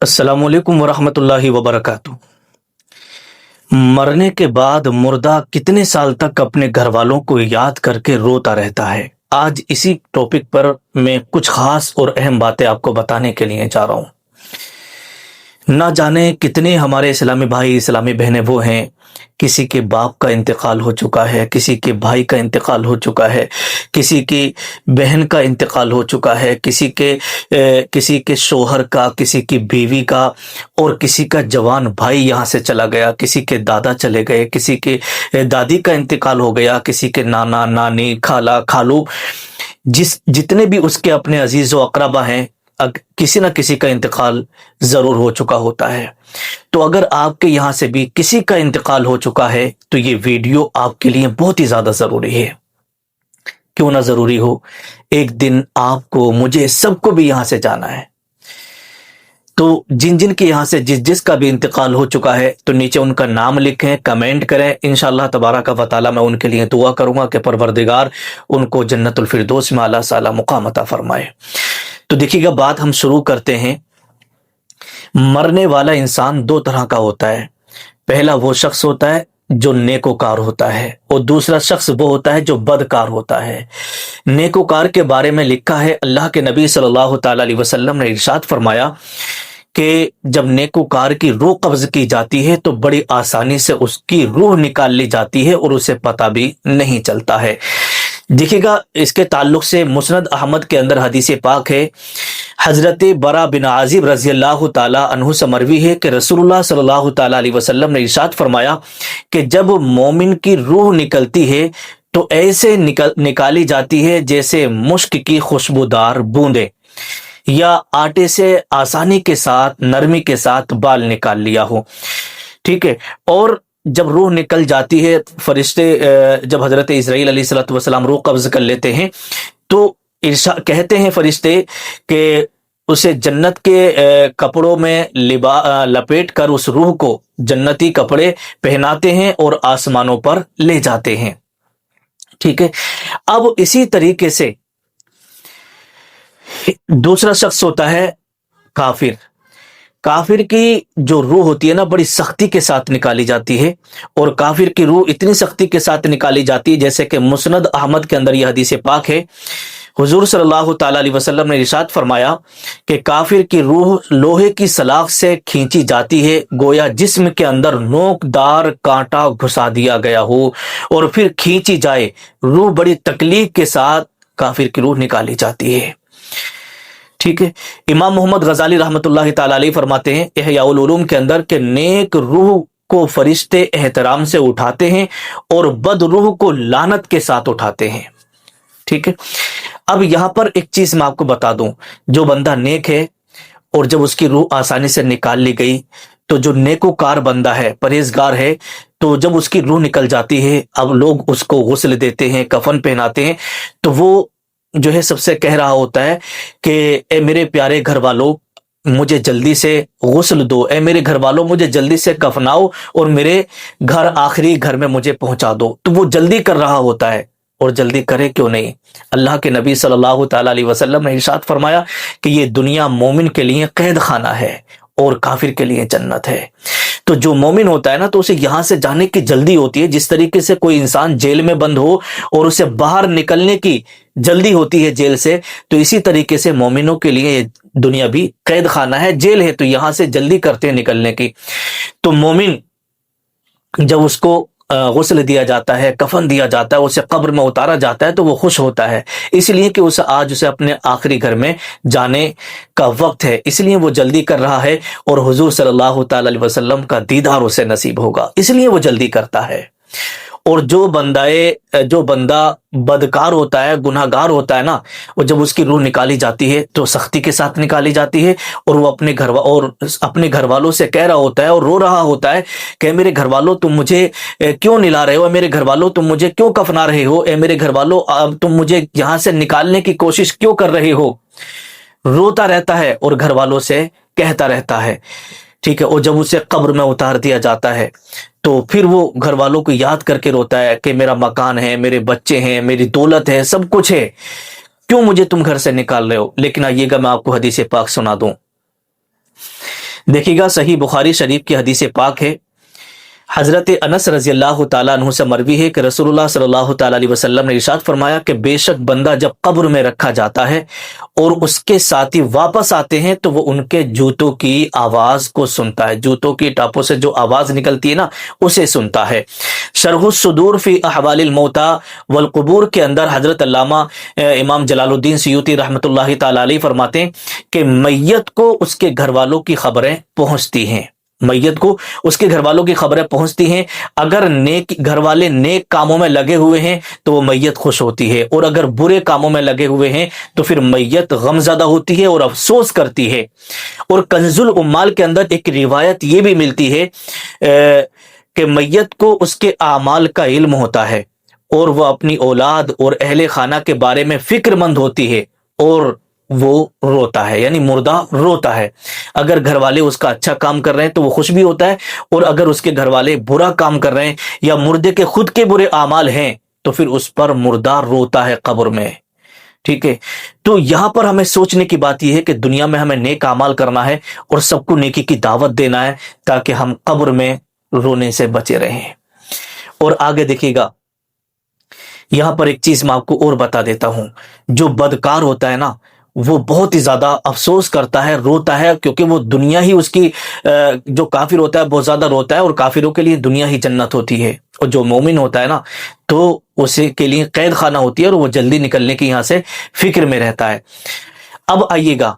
अस्सलाम वालेकुम वरहमतुल्लाहि वबरकातुह। मरने के बाद मुर्दा कितने साल तक अपने घर वालों को याद करके रोता रहता है। आज इसी टॉपिक पर मैं कुछ खास और अहम बातें आपको बताने के लिए जा रहा हूँ। ना जाने कितने हमारे इस्लामी भाई इस्लामी बहनें वो हैं, किसी के बाप का इंतकाल हो चुका है, किसी के भाई का इंतकाल हो चुका है, किसी की बहन का इंतकाल हो चुका है, किसी के शोहर का, किसी की बीवी का, और किसी का जवान भाई यहाँ से चला गया, किसी के दादा चले गए, किसी के दादी का इंतकाल हो गया, किसी के नाना नानी खाला खालू, जितने भी उसके अपने अजीज व अकरबा हैं, किसी न किसी का इंतकाल जरूर हो चुका होता है। तो अगर आपके यहाँ से भी किसी का इंतकाल हो चुका है तो ये वीडियो आपके लिए बहुत ही ज्यादा जरूरी है। क्यों ना जरूरी हो, एक दिन आपको मुझे सबको भी यहाँ से जाना है। तो जिन जिन के यहाँ से जिसका भी इंतकाल हो चुका है तो नीचे उनका नाम लिखें, कमेंट करें। इंशाअल्लाह तबारक व तआला मैं उनके लिए दुआ करूंगा कि परवरदिगार उनको जन्नतुल फिरदौस में आला साला मुकाम अता फरमाए। तो देखिएगा, बात हम शुरू करते हैं। मरने वाला इंसान दो तरह का होता है। पहला वो शख्स होता है जो नेकोकार होता है, और दूसरा शख्स वो होता है जो बदकार होता है। नेकोकार के बारे में लिखा है, अल्लाह के नबी सल्लल्लाहु ताला अलैहि वसल्लम ने इरशाद फरमाया कि जब नेकोकार की रूह कब्ज की जाती है तो बड़ी आसानी से उसकी रूह निकाल ली जाती है और उसे पता भी नहीं चलता है। देखिएगा, इसके ताल्लुक से मुस्नद अहमद के अंदर हदीस पाक है, हजरत बरा बिन आजिब रजी अल्लाह ताला अन्हु से मरवी है कि रसूलुल्लाह सल्लल्लाहु ताला अलैहि वसल्लम ने इरशाद फरमाया कि जब मोमिन की रूह निकलती है तो ऐसे निकाली जाती है जैसे मुश्क की खुशबूदार बूंदे या आटे से आसानी के साथ, नरमी के साथ बाल निकाल लिया हो। ठीक है। और जब रूह निकल जाती है, फरिश्ते जब हजरत इस्राईल अलैहिस्सलातु वस्सलाम रूह कब्ज कर लेते हैं तो कहते हैं फरिश्ते कि उसे जन्नत के कपड़ों में लपेट कर उस रूह को जन्नती कपड़े पहनाते हैं और आसमानों पर ले जाते हैं। ठीक है। अब इसी तरीके से दूसरा शख्स होता है काफिर। काफिर की जो रूह होती है ना, बड़ी सख्ती के साथ निकाली जाती है, और काफिर की रूह इतनी सख्ती के साथ निकाली जाती है जैसे कि मुस्नद अहमद के अंदर यह हदीस पाक है। हुजूर सल्लल्लाहु ताला अलैहि वसल्लम ने इरशाद फरमाया कि काफिर की रूह लोहे की सलाख से खींची जाती है, गोया जिस्म के अंदर नोकदार कांटा घुसा दिया गया हो, और फिर खींची जाए। रूह बड़ी तकलीफ के साथ काफिर की रूह निकाली जाती है। ठीक है। इमाम मोहम्मद गजाली रहमतुल्लाह ताला अलैह फरमाते हैं इहयाउल उलूम के अंदर कि नेक रूह को फरिश्ते एहतराम से उठाते हैं और बद रूह को लानत के साथ उठाते हैं। ठीक है। अब यहां पर एक चीज मैं आपको बता दूं, जो बंदा नेक है और जब उसकी रूह आसानी से निकाल ली गई, तो जो नेकोकार बंदा है, परहेजगार है, तो जब उसकी रूह निकल जाती है, अब लोग उसको गुस्ल देते हैं, कफन पहनाते हैं, तो वो जो है सबसे कह रहा होता है कि ए मेरे प्यारे घर वालों, मुझे जल्दी से गुस्ल दो, ए मेरे घर वालों मुझे जल्दी से कफनाओ और मेरे घर आखिरी घर में मुझे पहुंचा दो। तो वो जल्दी कर रहा होता है, और जल्दी करे क्यों नहीं। अल्लाह के नबी सल्लल्लाहु ताला अलैहि वसल्लम ने इरशाद फरमाया कि ये दुनिया मोमिन के लिए कैद खाना है और काफिर के लिए जन्नत है। तो जो मोमिन होता है ना, तो उसे यहां से जाने की जल्दी होती है, जिस तरीके से कोई इंसान जेल में बंद हो और उसे बाहर निकलने की जल्दी होती है जेल से, तो इसी तरीके से मोमिनों के लिए ये दुनिया भी कैद खाना है, जेल है, तो यहां से जल्दी करते हैं निकलने की। तो मोमिन जब उसको गुस्ल दिया जाता है, कफन दिया जाता है, उसे कब्र में उतारा जाता है, तो वो खुश होता है, इसलिए कि उसे अपने आखिरी घर में जाने का वक्त है, इसलिए वो जल्दी कर रहा है, और हुजूर सल्लल्लाहु ताला अलैहि वसल्लम का दीदार उसे नसीब होगा, इसलिए वो जल्दी करता है। और जो बंदा बदकार होता है, गुनाहगार होता है ना, वो जब उसकी रूह निकाली जाती है तो सख्ती के साथ निकाली जाती है, और वो अपने घर वालों से कह रहा होता है और रो रहा होता है कि मेरे घर वालों तुम मुझे क्यों निला रहे हो, मेरे घर वालों तुम मुझे क्यों कफना रहे हो, मेरे घर वालों तुम मुझे यहाँ से निकालने की कोशिश क्यों कर रहे हो। रोता रहता है और घर वालों से कहता रहता है। ठीक है। और जब उसे कब्र में उतार दिया जाता है तो फिर वो घर वालों को याद करके रोता है कि मेरा मकान है, मेरे बच्चे हैं, मेरी दौलत है, सब कुछ है, क्यों मुझे तुम घर से निकाल रहे हो। लेकिन आइएगा मैं आपको हदीस पाक सुना दूं। देखिएगा, सही बुखारी शरीफ की हदीस पाक है, हजरत अनस रजी अल्लाह ताला अन्हु से मरवी है कि रसूलुल्लाह सल्लल्लाहु ताला अलैहि वसल्लम ने इरशाद फरमाया कि बेशक बंदा जब कब्र में रखा जाता है और उसके साथी वापस आते हैं तो वो उनके जूतों की आवाज को सुनता है, जूतों की टापों से जो आवाज निकलती है ना उसे सुनता है। शरहुस सुदूर फी अहवालिल मौता वल कुबूर के अंदर हजरत अल्लामा इमाम जलालुद्दीन सयूती रहमतुल्लाहि ताला अलैहि फरमाते हैं कि मैयत को उसके घर वालों की खबरें पहुंचती हैं, मैयत को उसके घर वालों की खबरें पहुंचती हैं। अगर नेक घर वाले नेक कामों में लगे हुए हैं तो वो मैयत खुश होती है, और अगर बुरे कामों में लगे हुए हैं तो फिर मैयत गमज़दा होती है और अफसोस करती है। और कंजुल उम्माल के अंदर एक रिवायत ये भी मिलती है कि मैयत को उसके आमाल का इल्म होता है और वह अपनी औलाद और अहले खाना के बारे में फिक्रमंद होती है और वो रोता है, यानी मुर्दा रोता है। अगर घर वाले उसका अच्छा काम कर रहे हैं तो वो खुश भी होता है, और अगर उसके घर वाले बुरा काम कर रहे हैं या मुर्दे के खुद के बुरे आमाल हैं तो फिर उस पर मुर्दा रोता है कब्र में। ठीक है, तो यहां पर हमें सोचने की बात यह है कि दुनिया में हमें नेक अमाल करना है और सबको नेकी की दावत देना है ताकि हम कब्र में रोने से बचे रहें। और आगे देखिएगा, यहां पर एक चीज मैं आपको और बता देता हूं, जो बदकार होता है ना वो बहुत ही ज्यादा अफसोस करता है, रोता है, क्योंकि वो दुनिया ही उसकी जो काफिर होता है बहुत ज्यादा रोता है और काफिरों के लिए दुनिया ही जन्नत होती है, और जो मोमिन होता है ना तो उसे के लिए कैद खाना होती है और वो जल्दी निकलने की यहां से फिक्र में रहता है। अब आइएगा,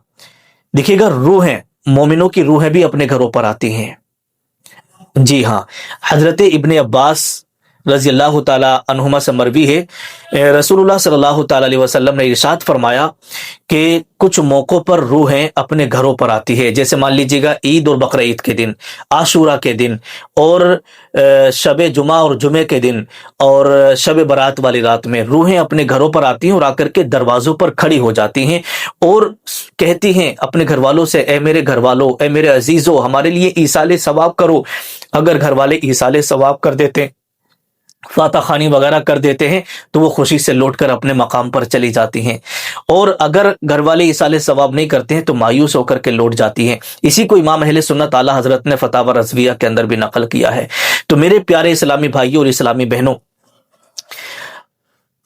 देखिएगा, रूहें, मोमिनों की रूहें भी अपने घरों पर आती हैं। जी हाँ, हजरत इब्ने अब्बास रजी अल्लाह ताला अन्हुमा से मरवी है, रसूलुल्लाह सल्लल्लाहु ताला अलैहि वसल्लम ने इरशाद फरमाया कि कुछ मौक़ों पर रूहें अपने घरों पर आती है, जैसे मान लीजिएगा ईद और बकरा ईद के दिन, आशूरा के दिन, और शब जुमा और जुमे के दिन, और शब बारात वाली रात में रूहें अपने घरों पर आती हैं और आकर के दरवाज़ों पर खड़ी हो जाती हैं और कहती हैं अपने घर वालों से, ए मेरे घर वालों, ए मेरे अजीज़ों, हमारे लिए ईसाले सवाब करो। अगर घर वाले ईसाले सवाब कर देते, फाता खानी वगैरह कर देते हैं तो वो खुशी से लौटकर अपने मकाम पर चली जाती हैं, और अगर घर वाले इसाले सवाब नहीं करते हैं तो मायूस होकर के लौट जाती हैं। इसी को इमाम अहले सुन्नत आला हजरत ने फतावा रज़विया के अंदर भी नकल किया है। तो मेरे प्यारे इस्लामी भाइयों और इस्लामी बहनों,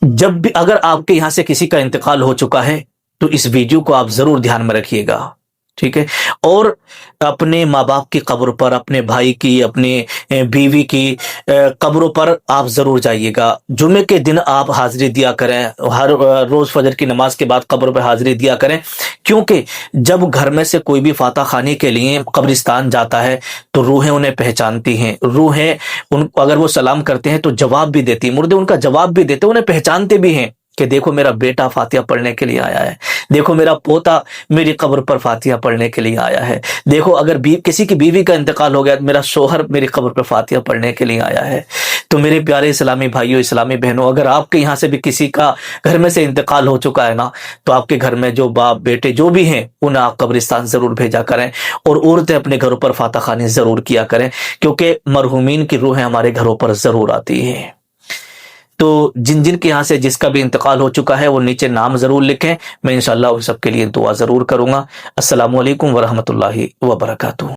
जब भी अगर आपके यहां से किसी का इंतकाल हो चुका है तो इस वीडियो को आप जरूर ध्यान में रखिएगा, ठीक है, और अपने माँ बाप की कब्र पर, अपने भाई की, अपने बीवी की कब्रों पर आप जरूर जाइएगा। जुमे के दिन आप हाजिरी दिया करें, हर रोज फजर की नमाज के बाद कब्र पर हाजिरी दिया करें, क्योंकि जब घर में से कोई भी फाता खानी के लिए कब्रिस्तान जाता है तो रूहें उन्हें पहचानती हैं। रूहें उन अगर वो सलाम करते हैं तो जवाब भी देती, मुर्दे उनका जवाब भी देते, उन्हें पहचानते भी हैं कि देखो मेरा बेटा फातिहा पढ़ने के लिए आया है, देखो मेरा पोता मेरी कब्र पर फातिहा पढ़ने के लिए आया है, देखो अगर किसी की बीवी का इंतकाल हो गया, मेरा शोहर मेरी कब्र पर फातिहा पढ़ने के लिए आया है। तो मेरे प्यारे इस्लामी भाइयों, इस्लामी बहनों, अगर आपके यहाँ से भी किसी का घर में से इंतकाल हो चुका है ना, तो आपके घर में जो बाप बेटे जो भी हैं उन्हें आप कब्रिस्तान जरूर भेजा करें, और औरतें अपने घरों पर फातिहा खानी जरूर किया करें, क्योंकि मरहूमीन की रूहें हमारे घरों पर जरूर आती हैं। तो जिन जिन के यहाँ से जिसका भी इंतकाल हो चुका है वो नीचे नाम जरूर लिखें, मैं इंशाअल्लाह उन सबके लिए दुआ जरूर करूंगा। अस्सलामु अलैकुम वरहमतुल्लाहि वबरकातुहू।